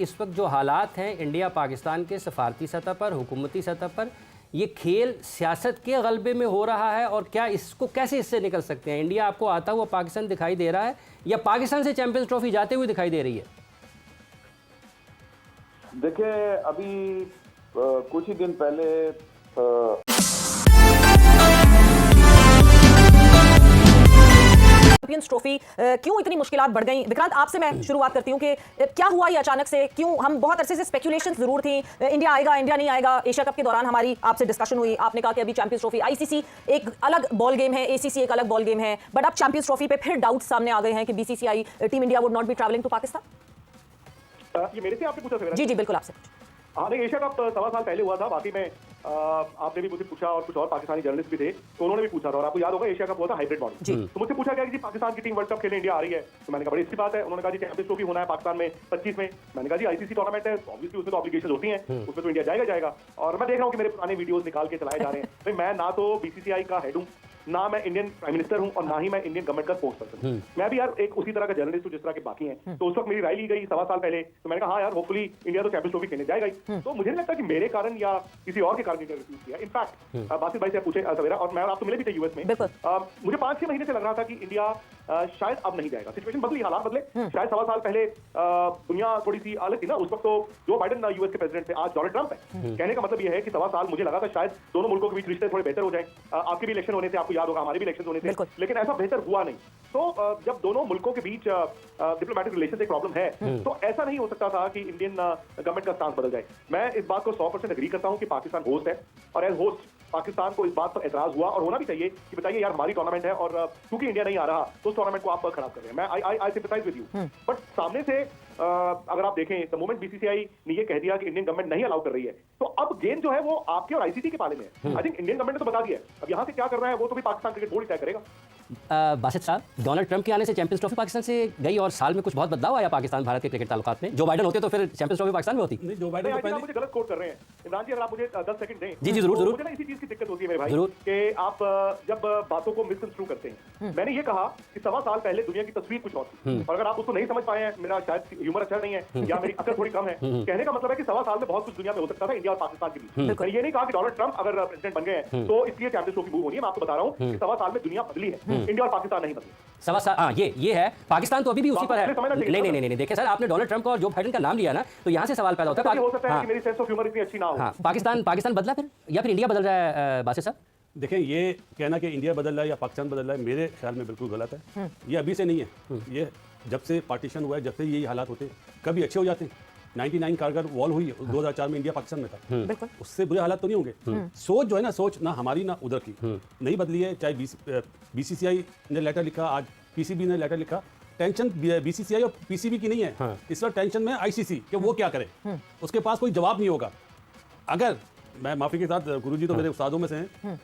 इस वक्त जो हालात हैं इंडिया पाकिस्तान के सफारती सतह पर, हुकूमती सतह पर, ये खेल सियासत के गलबे में हो रहा है और क्या इसको कैसे इससे निकल सकते हैं? इंडिया आपको आता हुआ पाकिस्तान दिखाई दे रहा है या पाकिस्तान से चैंपियंस ट्रॉफी जाते हुए दिखाई दे रही है? देखिए, अभी कुछ ही दिन पहले चैंपियंस ट्रॉफी क्यों इतनी मुश्किलात बढ़ गई? विक्रांत, आपसे मैं शुरुआत करती हूँ कि क्या हुआ ये अचानक से? क्यों हम बहुत अरसे से स्पेकुलेशंस जरूर थी, इंडिया आएगा, इंडिया नहीं आएगा। एशिया कप के दौरान हमारी आपसे डिस्कशन हुई, आपने कहा कि अभी चैंपियंस ट्रॉफी, आईसीसी एक अलग बॉल गेम है, एसीसी एक अलग बॉल गेम है, बट अब चैंपियंस ट्रॉफी पे फिर डाउट्स सामने आ गए हैं कि BCCI team India would not be travelling to Pakistan. ये मेरे से आपने पूछा? जी बिल्कुल, आपसे। हाँ, नहीं, एशिया कप 1.25 साल पहले हुआ था। बाकी में आपने भी मुझसे पूछा और कुछ और पाकिस्तानी जर्नलिस्ट भी थे, तो उन्होंने भी पूछा था। और आपको याद होगा एशिया कप हुआ था हाइब्रिड मॉडल। तो मुझसे पूछा गया कि पाकिस्तान की टीम वर्ल्ड कप खेलने इंडिया आ रही है। तो मैंने कहा बड़ी अच्छी बात है। उन्होंने कहा जी चैंपियंस ट्रॉफी होना है पाकिस्तान में 25 में। मैंने कहा जी आईसीसी टूर्नामेंट है, ऑब्वियसली उसमें तो ऑब्लिगेशन होती हैं, उसमें तो इंडिया जाएगा। और मैं देख रहा हूँ कि मेरे पुराने वीडियोस निकाल के चलाए जा रहे हैं। भाई, मैं ना तो बीसीसीआई का हेड हूँ, ना मैं इंडियन प्राइम मिनिस्टर हूं और ना ही मैं इंडियन गवर्नमेंट का स्पोक्स पर्सन हूं। मैं भी यार एक उसी तरह का जर्नलिस्ट हूं जिस तरह के बाकी हैं। तो उस वक्त मेरी राय ली गई 1.25 साल पहले, तो मैंने कहा हाँ यार, होपफुली इंडिया तो चैंपियंस ट्रॉफी खेलने जाएगा ही। तो मुझे नहीं लगता कि मेरे कारण या किसी और के कारण रिफ्यूज किया। इनफैक्ट बासित भाई से पूछे सवेरा, और मैं आपको मिले भी थे यूएस में, मुझे 5-6 महीने से लग रहा था कि इंडिया शायद अब नहीं जाएगा। सिचुएशन बदली, हालात बदले। शायद 1.25 साल पहले दुनिया थोड़ी सी अलग थी ना। उस वक्त तो जो बाइडेन यूएस के प्रेसिडेंट थे, आज डोनाल्ड ट्रंप है। कहने का मतलब यह है कि 1.25 साल मुझे लगा था शायद दोनों मुल्कों के बीच रिश्ते थोड़े बेहतर हो जाए। आपके भी इलेक्शन होने थे, आपको याद होगा, हमारे भी इलेक्शन होने थे, लेकिन ऐसा बेहतर हुआ नहीं। तो जब दोनों मुल्कों के बीच डिप्लोमेटिक रिलेशन एक प्रॉब्लम है, तो ऐसा नहीं हो सकता था कि इंडियन गवर्नमेंट का स्टांस बदल जाए। मैं इस बात को 100% एग्री करता हूं कि पाकिस्तान होस्ट है, और एज होस्ट पाकिस्तान को इस बात पर एतराज हुआ और होना भी चाहिए कि बताइए यार, हमारी टूर्नामेंट है और क्योंकि इंडिया नहीं आ रहा तो उस टूर्नामेंट को आप खराब कर रहे हैं। मैं आई सिंपैथाइज विद यू। बट सामने से अगर आप देखें, द मोमेंट बीसीसीआई ने ये कह दिया कि इंडियन गवर्नमेंट नहीं अलाउ कर रही है, तो अब गेम जो है वो आपके और आईसीसी के पाले में है। आई थिंक इंडियन गवर्नमेंट ने तो बता दिया है, अब यहाँ से क्या करना है वो तो भी पाकिस्तान क्रिकेट बोर्ड तय करेगा। बासित साहब, डोनाल्ड ट्रंप के आने से चैंपियंस ट्रॉफी पाकिस्तान से गई और साल में कुछ बहुत बदलाव आया पाकिस्तान भारत के क्रिकेट ताल्लुकात में। जो बाइडेन होते तो फिर चैंपियंस ट्रॉफी पाकिस्तान में होती। नहीं, जो बाइडेन तो मुझे गलत कोट कर रहे हैं। इमरान जी, अगर आप मुझे 10 सेकंड दें। जी जरूर। मुझे ना इसी चीज की दिक्कत होती है मेरे भाई, कि आप जब बातों को मिसकंस्ट्रू करते हैं। मैंने ये कहा कि 1.25 साल पहले दुनिया की तस्वीर कुछ और थी, और अगर आप उसको नहीं समझ पाए हैं, मेरा शायद ह्यूमर अच्छा नहीं है या मेरी अकल थोड़ी कम है, कहने का मतलब है कि 1.25 साल में बहुत कुछ दुनिया में हो सकता था इंडिया और पाकिस्तान के बीच। मैंने ये नहीं कहा कि डोनाल्ड ट्रंप अगर प्रेसिडेंट बन गए हैं तो इसलिए चैंपियंस ट्रॉफी मूव होनी है। मैं आपको बता रहा हूँ कि 1.25 साल में दुनिया बदली है, इंडिया और पाकिस्तान नहीं बदली। 1.25 साल, हाँ, ये है। पाकिस्तान तो अभी भी उसी पर है। नहीं, देखिए सर, आपने डोनाल्ड ट्रंप और जो बाइडेन का नाम लिया ना, तो यहाँ से सवाल पैदा होता है। हो सकता है कि मेरी सेंस ऑफ ह्यूमर इतनी अच्छी ना हो। हाँ, पाकिस्तान बदला फिर, या फिर इंडिया बदल रहा है? बासित साहब, देखें, ये कहना कि इंडिया बदल रहा है या पाकिस्तान बदल रहा है, मेरे ख्याल में बिल्कुल गलत है। ये अभी से नहीं है, ये जब से पार्टीशन हुआ है, जब से यही हालात होते हैं, कभी अच्छे हो जाते हैं। 99 कारगिल वॉल हुई, 2004 में इंडिया पाकिस्तान में था, उससे बुरे हालात तो नहीं होंगे। सोच जो है ना, सोच ना हमारी ना उधर की नहीं बदली है। चाहे बीसीसीआई ने लेटर लिखा, आज पीसीबी ने लेटर लिखा, टेंशन बीसीसीआई और पीसीबी की नहीं है। इस वक्त टेंशन में आईसीसी कि वो क्या करे, उसके पास कोई जवाब नहीं होगा। अगर मैं माफी के साथ, गुरुजी तो मेरे उस्तादों में से हैं,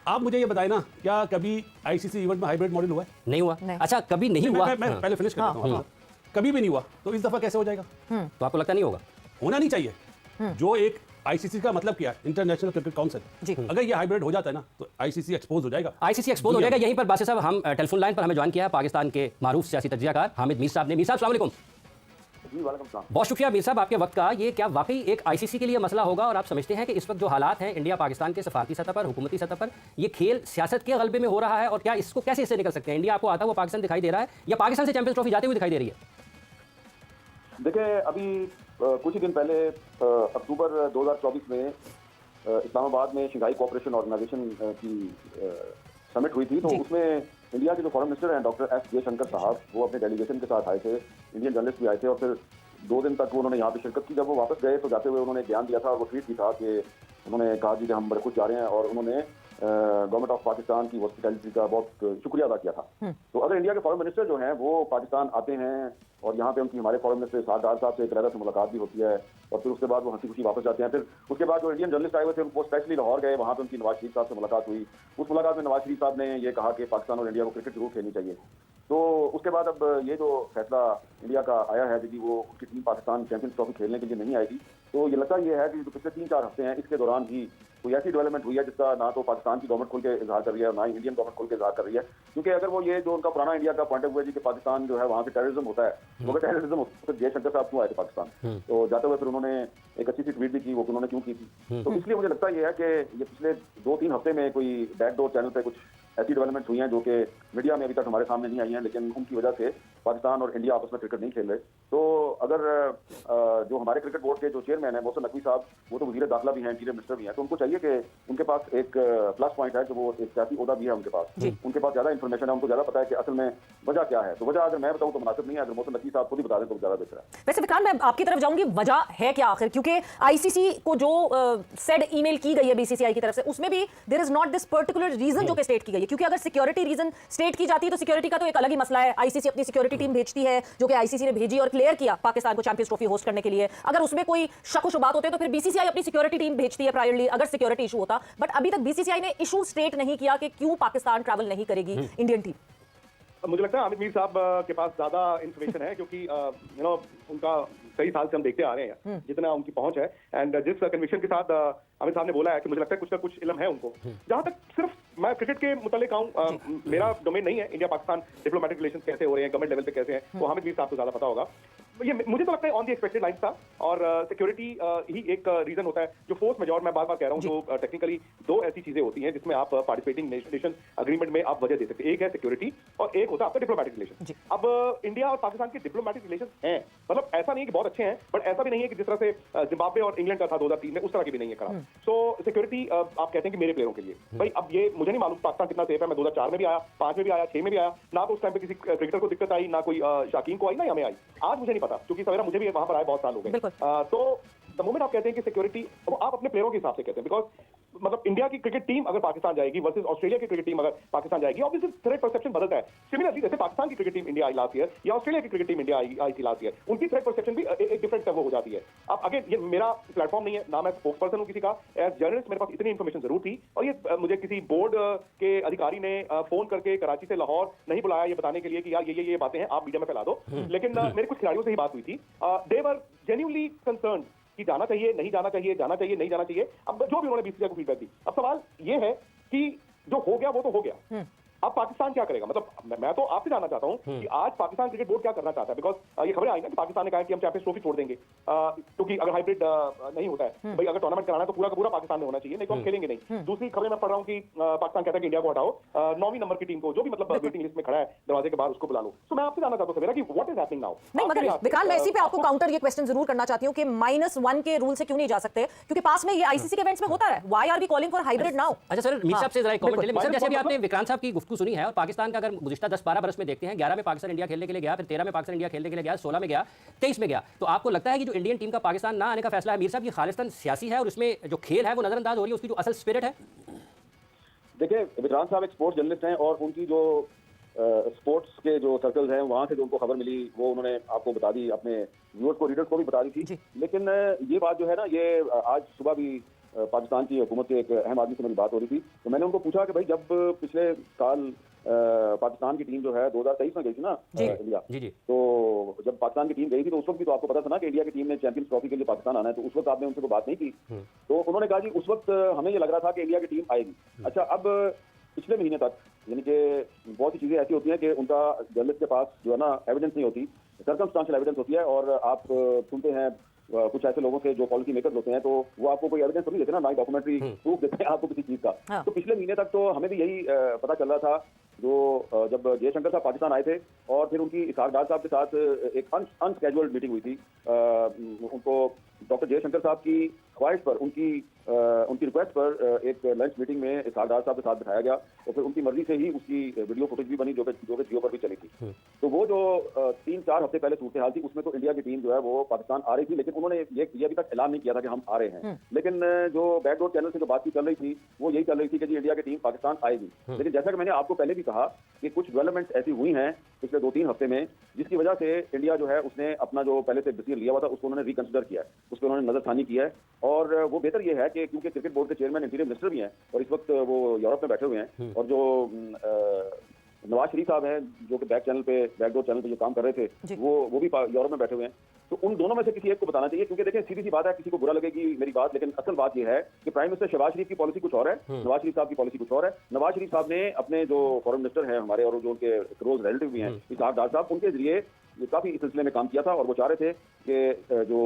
आप मुझे ये बताएं ना, क्या कभी आईसीसी इवेंट में हाइब्रिड मॉडल हुआ है? नहीं हुआ। अच्छा, कभी नहीं हुआ। मैं पहले फिनिश कर देता हूं। कभी भी नहीं हुआ, तो इस दफा कैसे हो जाएगा? तो आपको लगता नहीं होगा? होना नहीं चाहिए। जो एक आईसीसी का मतलब क्या है, इंटरनेशनल क्रिकेट काउंसिल, अगर ये हाइब्रिड हो जाता है ना, तो आईसीसी एक्सपोज हो जाएगा। आईसीसी एक्सपोज हो जाएगा। यहीं पर बासित साहब, हम टेलीफोन लाइन पर हमें ज्वाइन किया है पाकिस्तान के मारूफ सियासी तज्जियाकार हामिद मीर साहब ने। मीर साहब, अस्सलाम वालेकुम। बहुत शुक्रिया मीर साहब आपके वक्त का। ये क्या वाकई एक आईसीसी के लिए मसला होगा, और आप समझते हैं कि इस वक्त जो हालात हैं इंडिया पाकिस्तान के सफारती सतह पर, हुकूमती सतह पर, ये खेल सियासत के गलबे में हो रहा है और क्या इसको कैसे इससे निकल सकते हैं? इंडिया आपको आता हुआ पाकिस्तान दिखाई दे रहा है या पाकिस्तान से चैंपियंस ट्रॉफी जाते हुए दिखाई दे रही है? देखिए, अभी कुछ ही दिन पहले अक्टूबर 2024 में इस्लामाबाद में शंघाई कोऑपरेशन ऑर्गेनाइजेशन की समिट हुई थी। तो उसमें इंडिया के जो फॉरेन मिनिस्टर हैं डॉक्टर एस जयशंकर साहब, वो अपने डेलीगेशन के साथ आए थे, इंडियन जर्नलिस्ट भी आए थे, और फिर 2 दिन तक वो उन्होंने यहाँ पे शिरकत की। जब वो वापस गए तो जाते हुए उन्होंने बयान दिया था, और वो ट्वीट भी था कि उन्होंने कहा कि हम बड़े खुश जा रहे हैं, और उन्होंने गवर्नमेंट ऑफ पाकिस्तान की हॉस्पिटैलिटी का बहुत शुक्रिया अदा किया था। तो अगर इंडिया के फॉरेन मिनिस्टर जो हैं वो पाकिस्तान आते हैं और यहाँ पे उनकी हमारे फॉरेन मिनिस्टर साद डार साहब से एक रैदर से मुलाकात भी होती है, और फिर उसके बाद वो हंसी खुशी वापस जाते हैं। फिर उसके बाद जो इंडियन जर्नलिस्ट आए हुए थे वो स्पेशली लाहौर गए, वहाँ पे उनकी नवाज शरीफ साहब से मुलाकात हुई। उस मुलाकात में नवाज शरीफ साहब ने ये कहा कि पाकिस्तान और इंडिया को क्रिकेट जरूर खेलनी चाहिए। तो उसके बाद अब ये जो फैसला इंडिया का आया है कि वो उसकी टीम पाकिस्तान चैंपियंस ट्रॉफी खेलने के लिए नहीं आएगी, तो ये लगता ये है कि जो पिछले 3-4 हफ्ते हैं इसके दौरान ही कोई ऐसी डेवलपमेंट हुई है जिसका ना तो पाकिस्तान की गवर्नमेंट खुल के इजहार कर रही है और ना ही इंडियन गवर्नमेंट खुल के इजहार कर रही है। क्योंकि अगर वो ये जो उनका पुराना इंडिया का पॉइंट ऑफ व्यू है जी कि पाकिस्तान जो है वहाँ पे टेररिज्म होता है, वो अगर टेररिज्म होता है तो जयशंकर साहब क्यों आए थे पाकिस्तान? तो जाते हुए फिर उन्होंने एक अच्छी सी ट्वीट भी की, वो उन्होंने क्यों की थी? तो इसलिए मुझे लगता ये है कि ये पिछले 2-3 हफ्ते में कोई बैकडोर चैनल पे कुछ ऐसी डेवलपमेंट हुई हैं जो कि मीडिया में अभी तक हमारे सामने नहीं आई हैं, लेकिन उनकी वजह से पाकिस्तान और इंडिया आपस में क्रिकेट नहीं खेल रहे। तो अगर जो हमारे क्रिकेट बोर्ड के जो चेयरमैन है मोहसिन नकवी साहब, वो तो वजीर दाखिला भी हैं, इंटीरियर मिनिस्टर भी हैं, तो उनको चाहिए कि उनके पास एक प्लस पॉइंट है कि वो एक सियासी ओहदा भी है उनके पास, उनके पास ज्यादा इन्फॉर्मेशन है, उनको ज्यादा पता है कि असल में वजह क्या है। तो वजह अगर मैं बताऊं तो मुनासिब नहीं है, अगर मोहसिन नकवी साहब खुद ही बता दें तो ज्यादा बेहतर है। वैसे विक्रांत, मैं आपकी तरफ जाऊंगी, वजह है क्या आखिर? क्योंकि आईसीसी को जो सेड ईमेल की गई है बीसीसीआई की तरफ से, उसमें भी there is not this particular reason जो कि स्टेट की गई है। क्योंकि अगर सिक्योरिटी रीजन स्टेट की जाती है तो सिक्योरिटी का तो एक अलग ही मसला है। आईसीसी अपनी सिक्योरिटी टीम भेजती है, जो कि आईसीसी ने भेजी और क्लियर किया पाकिस्तान को चैंपियंस ट्रॉफी होस्ट करने के लिए। अगर उसमें कोई शक शुबात होते तो फिर बीसीसीआई अपनी सिक्योरिटी टीम भेजती है प्रायरली, अगर सिक्योरिटी इशू होता। बट अभी तक बीसीसीआई ने इशू स्टेट नहीं किया कि क्यों पाकिस्तान ट्रैवल नहीं करेगी इंडियन टीम। मुझे लगता है आमिर मीर साहब के पास ज्यादा इन्फॉर्मेशन है, क्योंकि उनका कई साल से हम देखते आ रहे हैं जितना उनकी पहुंच है। एंड जिस कन्विक्शन के साथ आमिर साहब ने बोला है कि मुझे लगता है कुछ ना कुछ इल्म है उनको। जहां तक सिर्फ मैं क्रिकेट के मुतालिक आऊं, मेरा डोमेन नहीं है इंडिया पाकिस्तान डिप्लोमेटिक रिलेशन कैसे हो रहे हैं, गवर्नमेंट लेवल पे कैसे हैं, वो हामिद मीर साहब को ज्यादा पता होगा। ये मुझे तो लगता है ऑन दी एक्सपेक्टेड लाइन था, और सिक्योरिटी ही एक रीजन होता है। जो फोर्स मेजॉर मैं बार बार कह रहा हूँ, जो टेक्निकली दो ऐसी चीजें होती हैं जिसमें आप पार्टिसिपेटिंग नेशन अग्रीमेंट में आप वजह दे सकते हैं। एक है सिक्योरिटी और एक होता है आपका डिप्लोमेटिक रिलेशन। अब इंडिया और पाकिस्तान के डिप्लोमेटिक रिलेशन हैं, मतलब ऐसा नहीं है कि बहुत अच्छे हैं, बट ऐसा भी नहीं है कि जिस तरह से जिम्बाब्वे और इंग्लैंड का था 2003 में, उस तरह की भी नहीं है खराब। सो सिक्योरिटी आप कहते हैं कि मेरे प्लेयरों के लिए भाई, अब ये मुझे नहीं मालूम पाकिस्तान कितना सेफ है। मैं 2004 में भी आया, 5 में भी आया, 6 में भी आया, ना तो उस टाइम पे किसी क्रिकेटर को दिक्कत आई, ना कोई शाकीन को आई, ना हमें आई। आज मुझे नहीं पता, क्योंकि सवेरा मुझे भी वहां पर आए बहुत साल हो गए। तो द मोमेंट आप कहते हैं कि सिक्योरिटी, आप अपने प्लेयरों के हिसाब से कहते हैं, बिकॉज मतलब इंडिया की क्रिकेट टीम अगर पाकिस्तान जाएगी वर्सेस ऑस्ट्रेलिया की क्रिकेट टीम अगर पाकिस्तान जाएगी, ऑब्वियसली थ्रेट परसेप्शन बदलता है। सिमिलरली जैसे पाकिस्तान की cricket team India I last year या ऑस्ट्रेलिया की क्रिकेट टीम इंडिया आई थी लास्ट ईयर, उनकी थ्रेट परसेप्शन भी एक डिफरेंट वो हो जाती है। अब अगेन ये मेरा प्लेटफॉर्म नहीं है, ना मैं स्पोक्स पर्सन हूं किसी का। एज जर्नलिस्ट मेरे पास इतनी इन्फॉर्मेशन जरूर थी, और ये मुझे किसी बोर्ड के अधिकारी ने फोन करके कराची से लाहौर नहीं बुलाया ये बताने के लिए कि यार ये बातें हैं, आप मीडिया में फैला दो। लेकिन मेरे कुछ खिलाड़ियों से ही बात हुई थी, दे वर जेन्युइनली कंसर्न्ड कि जाना चाहिए, नहीं जाना चाहिए, जाना चाहिए, नहीं जाना चाहिए। अब जो भी उन्होंने बीसीसीआई को फीडबैक दी, अब सवाल ये है कि जो हो गया वो तो हो गया, अब पाकिस्तान क्या करेगा? मतलब मैं तो आपसे जानना चाहता हूं कि आज पाकिस्तान क्रिकेट बोर्ड क्या करना चाहता है, बिकॉज ये खबरें आई ना कि पाकिस्तान ने कहा कि हम चैंपियंस ट्रॉफी छोड़ देंगे, क्योंकि अगर हाइब्रिड नहीं होता है, भाई अगर टूर्नामेंट कराना है तो पूरा का पूरा पाकिस्तान में होना चाहिए, नहीं तो हम खेलेंगे नहीं। दूसरी खबरें मैं पढ़ रहा हूं कि पाकिस्तान कहता है कि इंडिया को हटाओ, 9वीं नंबर की टीम को, जो भी मतलब वेटिंग लिस्ट में खड़ा है दरवाजे के बाहर, उसको बुला लो। तो मैं आपसे जानना चाहता हूं सवेरा कि व्हाट इज हैपनिंग नाउ। नहीं, मगर विक्रांत, मैं इसी पे आपको काउंटर ये क्वेश्चन जरूर करना चाहती हूं कि -1 के रूल से क्यों नहीं जा सकते? क्योंकि पास में ये आईसीसी के इवेंट्स में होता है। Why are we calling for hybrid now? अच्छा सर, मीर साहब से जरा एक कमेंट ले लें। सर, जैसे भी आपने विक्रांत साहब की गुफ्तगू सुनी है, और पाकिस्तान का अगर गुज़िश्ता 10-12 बरस में देखते हैं, 11 में पाकिस्तान इंडिया खेलने के लिए गया, फिर 13 में पाकिस्तान इंडिया खेलने के लिए गया, 16 में गया, 23 में गया, तो आपको लगता है कि जो इंडियन टीम का पाकिस्तान ना आने का फैसला है मीर साहब, ये खालिस्तान सियासी है और उसमें जो खेल है वो नजरअंदाज हो रही है, उसकी जो असल स्पिरिट है? देखिए, विक्रांत साहब एक स्पोर्ट्स जर्नलिस्ट हैं, और उनकी जो स्पोर्ट्स के जो सर्कल्स हैं वहाँ से जो उनको खबर मिली वो उन्होंने आपको बता दी, अपने व्यूअर्स को, रीडर्स को भी बता दी थी। लेकिन ये बात जो है ना, ये आज सुबह भी पाकिस्तान की हुकूमत के एक अहम आदमी से मेरी बात हो रही थी, तो मैंने उनको पूछा कि भाई जब पिछले साल पाकिस्तान की टीम जो है 2023 में गई थी ना इंडिया, तो जब पाकिस्तान की टीम गई थी तो उस वक्त भी तो आपको पता था ना कि इंडिया की टीम ने चैंपियंस ट्रॉफी के लिए पाकिस्तान आना है, तो उस वक्त आपने उनसे कोई बात नहीं की? तो उन्होंने कहा जी उस वक्त हमें ये लग रहा था कि इंडिया की टीम आएगी। अच्छा, अब पिछले महीने तक, यानी कि बहुत सी चीजें ऐसी होती हैं कि उनका जर्नलिस्ट के पास जो है ना एविडेंस नहीं होती, सर्कमस्टांशियल एविडेंस होती है, और आप सुनते हैं कुछ ऐसे लोगों से जो पॉलिसी मेकर्स होते हैं, तो वो आपको कोई एविडेंस नहीं देते ना, डॉक्यूमेंट्री प्रूफ देते हैं आपको किसी चीज का। तो पिछले महीने तक तो हमें भी यही पता चल रहा था, जो जब जयशंकर साहब पाकिस्तान आए थे और फिर उनकी इसहाक डार साहब के साथ एक अनस्केड्यूल्ड मीटिंग हुई थी, उनको डॉक्टर जयशंकर साहब की ख्वाहिश पर, उनकी रिक्वेस्ट पर एक लंच मीटिंग में इसहाक डार साहब के साथ बिठाया गया, और फिर उनकी मर्जी से ही उसकी वीडियो फुटेज भी बनी जो कि जियो पर भी चली थी। तो वो जो 3-4 हफ्ते पहले सूरत हाल थी, उसमें तो इंडिया की टीम जो है वो पाकिस्तान आ रही थी, लेकिन उन्होंने ये अभी तक ऐलान नहीं किया था कि हम आ रहे हैं। लेकिन जो बैकडोर चैनल से जो बातचीत चल रही थी वो यही चल रही थी कि जी इंडिया की टीम पाकिस्तान आएगी। लेकिन जैसा कि मैंने आपको पहले भी कहा कि कुछ डेवलपमेंट्स ऐसी हुई हैं पिछले 2-3 हफ्ते में, जिसकी वजह से इंडिया जो है उसने अपना जो पहले से डिसीजन लिया हुआ था उसको उन्होंने रिकंसिडर किया है, उस पर उन्होंने नजरसानी की है। और वो बेहतर ये है कि क्योंकि क्रिकेट बोर्ड के चेयरमैन इंटीरियर मिनिस्टर भी हैं और इस वक्त वो यूरोप में बैठे हुए हैं, और जो नवाज शरीफ साहब हैं जो कि बैकडोर चैनल पे जो काम कर रहे थे, वो भी यूरोप में बैठे हुए हैं। तो उन दोनों में से किसी एक को बताना चाहिए, क्योंकि देखें सीधी सी बात है, किसी को बुरा लगेगी मेरी बात, लेकिन असल बात यह है कि प्राइम मिनिस्टर शहबाज शरीफ की पॉलिसी कुछ और है, नवाज शरीफ साहब की पॉलिसी कुछ और है। नवाज शरीफ साहब ने अपने जो फॉरेन मिनिस्टर हैं हमारे और जो उनके क्लोज रिलेटिव भी हैं इसहाक डार साहब, उनके जरिए काफी इस सिलसिले में काम किया था और वो चाह रहे थे कि जो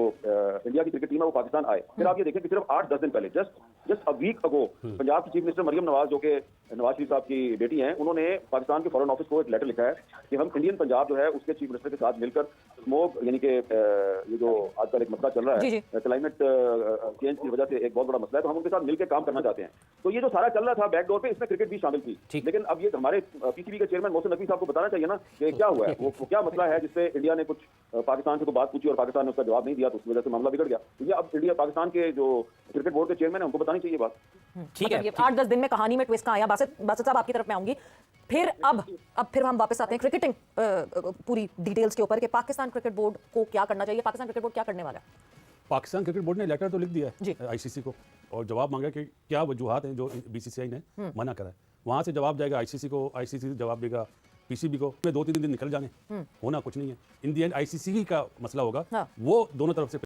इंडिया की क्रिकेट टीम है वो पाकिस्तान आए। फिर आप ये देखें कि सिर्फ 8-10 दिन पहले just a week ago Punjab की चीफ मिनिस्टर मरियम नवाज, जो कि नवाज शरीफ साहब की बेटी हैं, उन्होंने पाकिस्तान के फॉरेन ऑफिस को एक लेटर लिखा है कि हम इंडियन पंजाब जो है उसके चीफ मिनिस्टर के साथ मिलकर स्मोक यानी कि ये जो आजकल एक मसला चल रहा जी, है क्लाइमेट चेंज की वजह से एक बहुत बड़ा मसला है, तो हम उनके साथ मिलकर काम करना चाहते हैं। तो ये जो सारा चल रहा था बैकडोर पे, इसमें क्रिकेट भी शामिल थी। लेकिन अब ये हमारे पीसीबी के चेयरमैन मोहसिन नकवी साहब को बताना चाहिए ना कि क्या हुआ है, वो क्या मसला है जिससे इंडिया ने कुछ पाकिस्तान से तो बात पूछी और पाकिस्तान ने उसका जवाब नहीं दिया, तो उस वजह से मामला बिगड़ गया। तो ये अब इंडिया पाकिस्तान के जो क्रिकेट बोर्ड के चेयरमैन है उनको बतानी चाहिए बात। ठीक है। 8-10 दिन में कहानी में ट्विस्ट कहाँ आया? बासित साहब आपकी तरफ मैं आऊंगी। फिर अब फिर हम वापस आते हैं क्रिकेटिंग पूरी डिटेल्स के ऊपर कि पाकिस्तान क्रिकेट बोर्ड को क्या करना चाहिए, पाकिस्तान क्रिकेट बोर्ड क्या करने वाला है? पाकिस्तान क्रिकेट बोर्ड ने लेटर तो लिख दिया जी। है आईसीसी को और जवाब मांगा कि क्या वजूहात हैं जो बीसीसीआई ने मना करा है। वहाँ से जवाब जाएगा आईसीसी को, आईसीसी जवाब देगा पीसीबी को, में 2-3 दिन निकल जाने, होना कुछ नहीं है। इन दी एंड आईसीसी का मसला होगा, हाँ। वो दोनों तरफ से